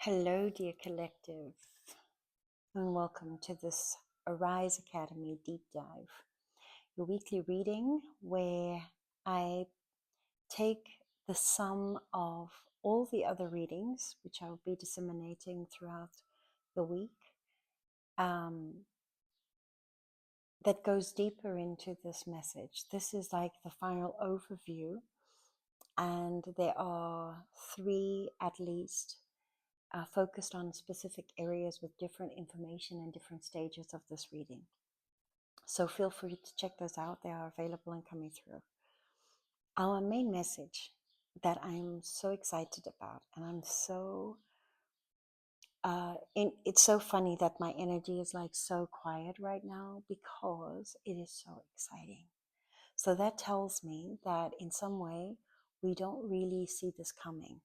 Hello, dear collective, and welcome to this Arise Academy deep dive, your weekly reading where I take the sum of all the other readings, which I will be disseminating throughout the week, that goes deeper into this message. This is like the final overview, and there are three at least focused on specific areas with different information and different stages of this reading. So feel free to check those out. They are available and coming through. Our main message that I'm so excited about, and I'm so, it's so funny that my energy is like so quiet right now because it is so exciting. So that tells me that in some way we don't really see this coming.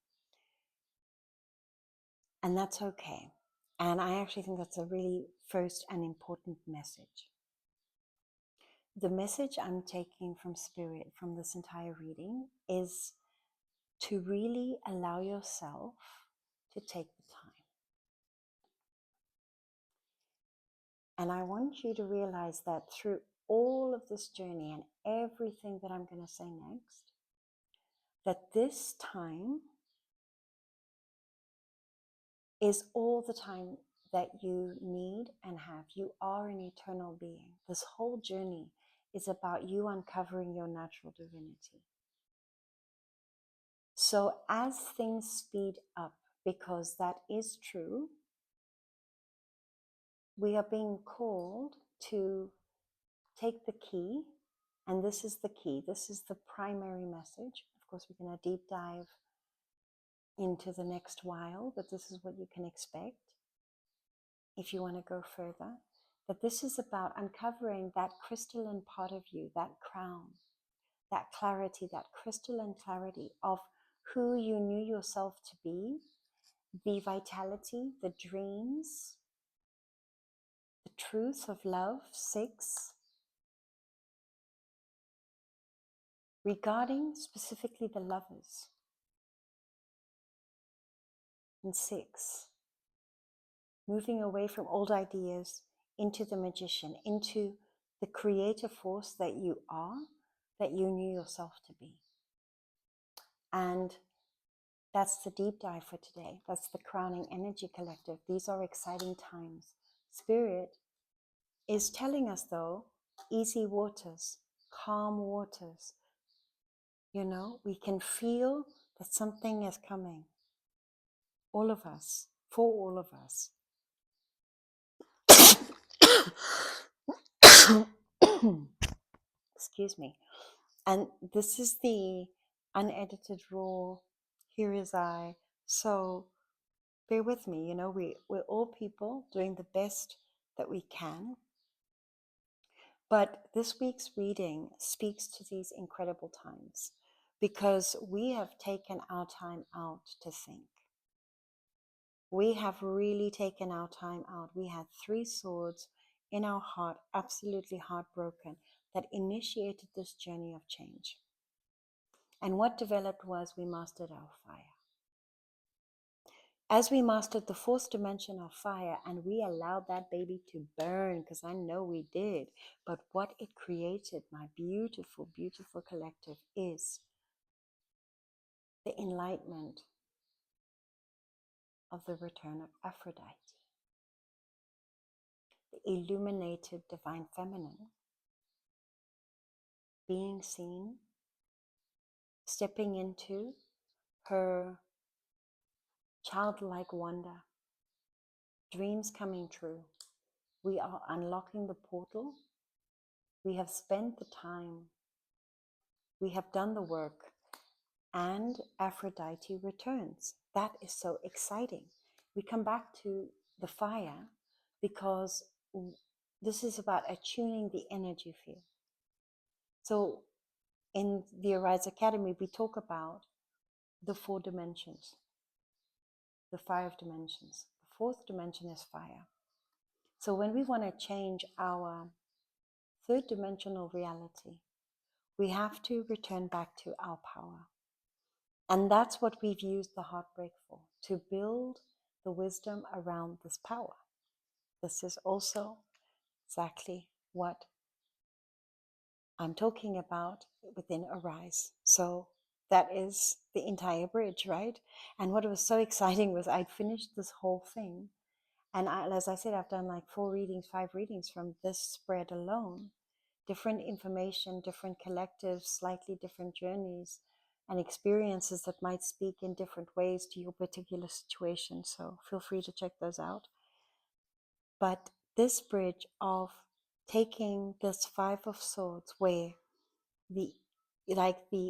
And that's okay. And I actually think that's a really first and important message. The message I'm taking from Spirit from this entire reading is to really allow yourself to take the time. And I want you to realize that through all of this journey and everything that I'm going to say next, that this time is all the time that you need and have. You are an eternal being. This whole journey is about you uncovering your natural divinity. So as things speed up, because that is true, we are being called to take the key, and this is the key. This is the primary message. Of course, we're going to deep dive into the next while, but this is what you can expect if you want to go further. That this is about uncovering that crystalline part of you, that crown, that clarity, that crystalline clarity of who you knew yourself to be, the vitality, the dreams, the truth of love, 6, regarding specifically the lovers, and 6, moving away from old ideas into the magician, into the creative force that you are, that you knew yourself to be. And that's the deep dive for today. That's the Crowning Energy Collective. These are exciting times. Spirit is telling us, though, easy waters, calm waters. You know, we can feel that something is coming. All of us, for all of us. Excuse me. And this is the unedited raw, here is I. So bear with me, you know, we're all people doing the best that we can. But this week's reading speaks to these incredible times because we have taken our time out to think. We have really taken our time out. We had 3 swords in our heart, absolutely heartbroken, that initiated this journey of change. And what developed was we mastered our fire. As we mastered the 4th dimension of fire and we allowed that baby to burn, because I know we did, but what it created, my beautiful, beautiful collective, is the enlightenment of the return of Aphrodite, the illuminated divine feminine, being seen, stepping into her childlike wonder, dreams coming true. We are unlocking the portal. We have spent the time. We have done the work. And Aphrodite returns. That is so exciting. We come back to the fire because this is about attuning the energy field. So in the Arise Academy, we talk about the 4 dimensions, the 5 dimensions. The 4th dimension is fire. So when we want to change our 3rd dimensional reality, we have to return back to our power. And that's what we've used the heartbreak for, to build the wisdom around this power. This is also exactly what I'm talking about within Arise. So that is the entire bridge, right? And what was so exciting was I'd finished this whole thing. And as I said, I've done like 4 readings, 5 readings from this spread alone. Different information, different collectives, slightly different journeys and experiences that might speak in different ways to your particular situation. So feel free to check those out. But this bridge of taking this 5 of Swords, where the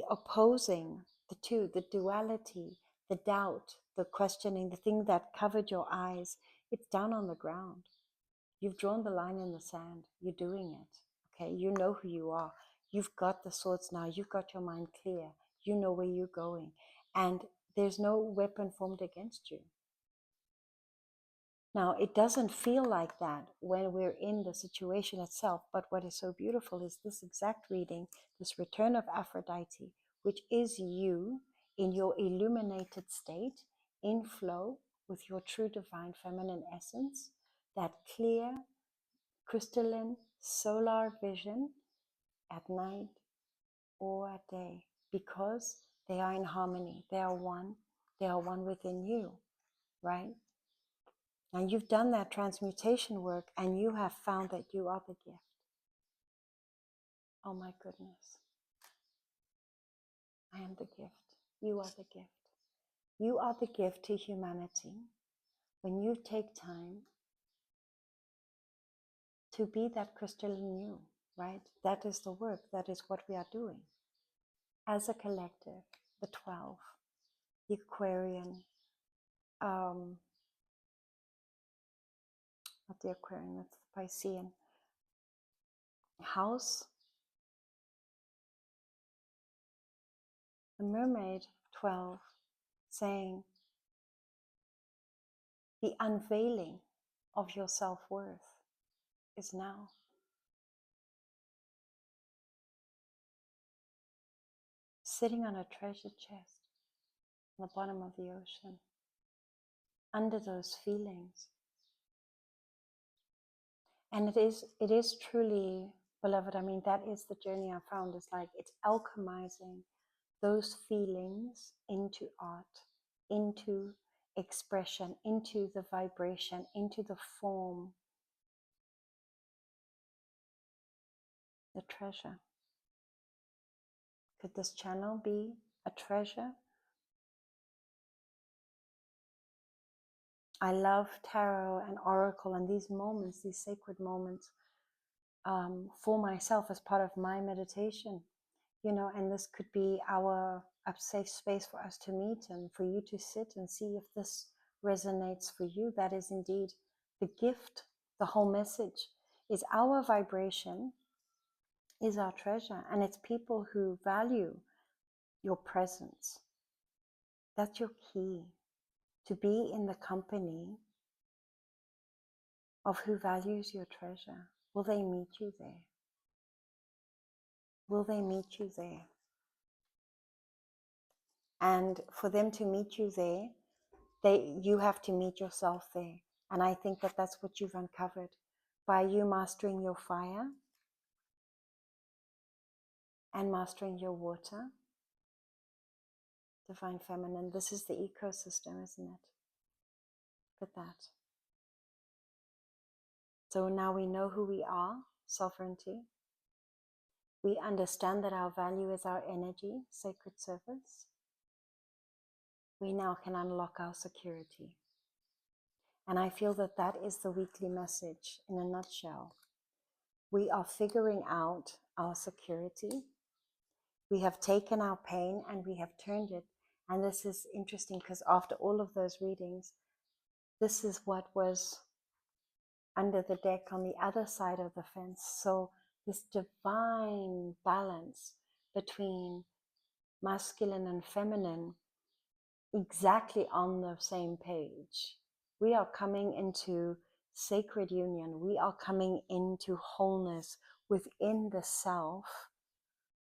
opposing, the two, the duality, the doubt, the questioning, the thing that covered your eyes, it's down on the ground. You've drawn the line in the sand. You're doing it. Okay, you know who you are. You've got the swords now. You've got your mind clear. You know where you're going. And there's no weapon formed against you. Now, it doesn't feel like that when we're in the situation itself, but what is so beautiful is this exact reading, this return of Aphrodite, which is you in your illuminated state, in flow with your true divine feminine essence, that clear, crystalline, solar vision at night or at day, because they are in harmony, they are one within you, right? And you've done that transmutation work and you have found that you are the gift. Oh my goodness. I am the gift. You are the gift. You are the gift to humanity when you take time to be that crystalline you, right? That is the work. That is what we are doing. As a collective, the 12, the Aquarian, not the Aquarian, that's the Piscean house, the Mermaid 12, saying the unveiling of your self-worth is now. Sitting on a treasure chest on the bottom of the ocean, under those feelings. And it is truly, beloved, I mean, that is the journey I found. It's like it's alchemizing those feelings into art, into expression, into the vibration, into the form, the treasure. Could this channel be a treasure? I love tarot and oracle and these moments, these sacred moments, for myself as part of my meditation, you know, and this could be a safe space for us to meet and for you to sit and see if this resonates for you. That is indeed the gift. The whole message is our vibration is our treasure, and it's people who value your presence. That's your key, to be in the company of who values your treasure. Will they meet you there? Will they meet you there? And for them to meet you there, you have to meet yourself there. And I think that that's what you've uncovered by you mastering your fire and mastering your water. Divine Feminine, this is the ecosystem, isn't it? Look at that. So now we know who we are, sovereignty. We understand that our value is our energy, sacred service. We now can unlock our security. And I feel that that is the weekly message in a nutshell. We are figuring out our security. We have taken our pain and we have turned it. And this is interesting because after all of those readings, this is what was under the deck on the other side of the fence. So this divine balance between masculine and feminine, exactly on the same page. We are coming into sacred union. We are coming into wholeness within the self.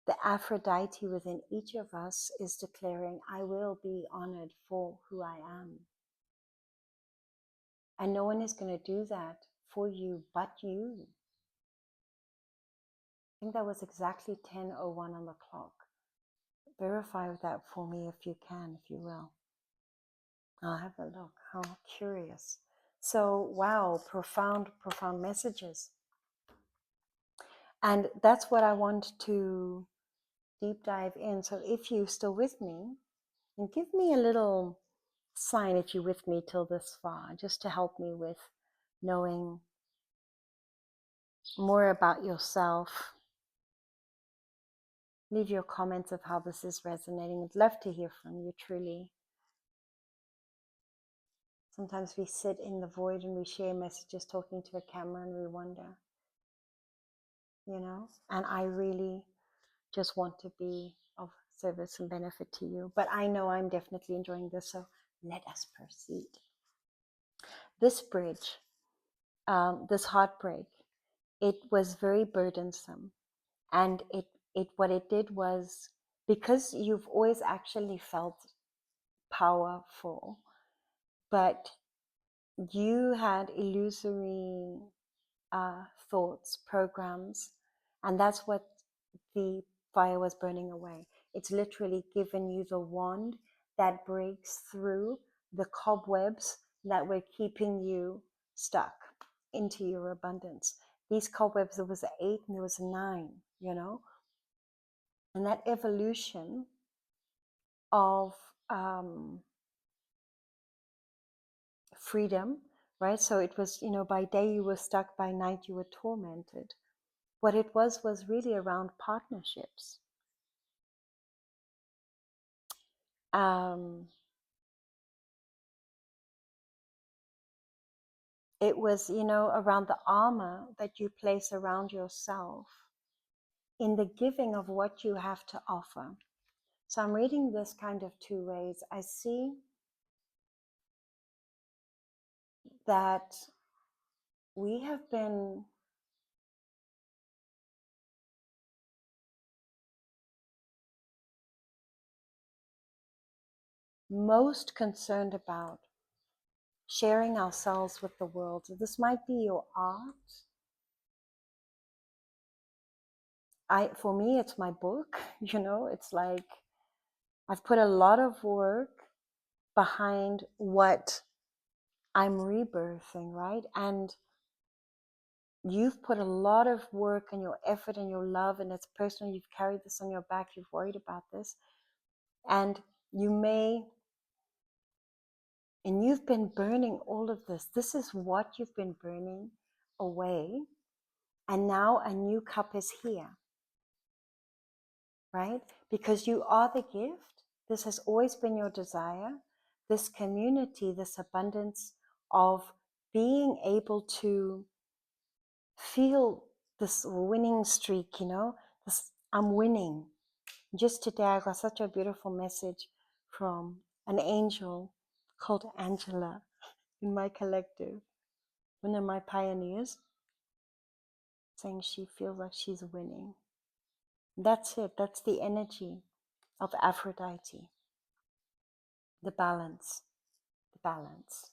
The Aphrodite within each of us is declaring, I will be honored for who I am. And no one is going to do that for you but you. I think that was exactly 10:01 on the clock. Verify that for me if you can, if you will. I'll have a look. How curious. So, wow, profound, profound messages. And that's what I want to deep dive in. So if you're still with me, and give me a little sign if you're with me till this far, just to help me with knowing more about yourself. Leave your comments of how this is resonating. I'd love to hear from you, truly. Sometimes we sit in the void and we share messages talking to a camera and we wonder, you know, and I really just want to be of service and benefit to you. But I know I'm definitely enjoying this, so let us proceed. This bridge, this heartbreak, it was very burdensome. And what it did was, because you've always actually felt powerful, but you had illusory thoughts, programs, and that's what the fire was burning away. It's literally given you the wand that breaks through the cobwebs that were keeping you stuck into your abundance. These cobwebs, there was an 8 and there was a 9, you know, and that evolution of freedom, right? So it was, you know, by day you were stuck, by night you were tormented. What it was really around partnerships. It was, you know, around the armor that you place around yourself in the giving of what you have to offer. So I'm reading this kind of 2 ways. I see that we have been most concerned about sharing ourselves with the world. So this might be your art. For me, it's my book, you know, it's like I've put a lot of work behind what I'm rebirthing, right? And you've put a lot of work and your effort and your love, and it's personal. You've carried this on your back. You've worried about this. And you've been burning all of this. This is what you've been burning away. And now a new cup is here, right? Because you are the gift. This has always been your desire. This community, this abundance of being able to feel this winning streak, you know, this, I'm winning. Just today, I got such a beautiful message from an angel called Angela in my collective, one of my pioneers, saying she feels like she's winning. That's it. That's the energy of Aphrodite. The balance. The balance.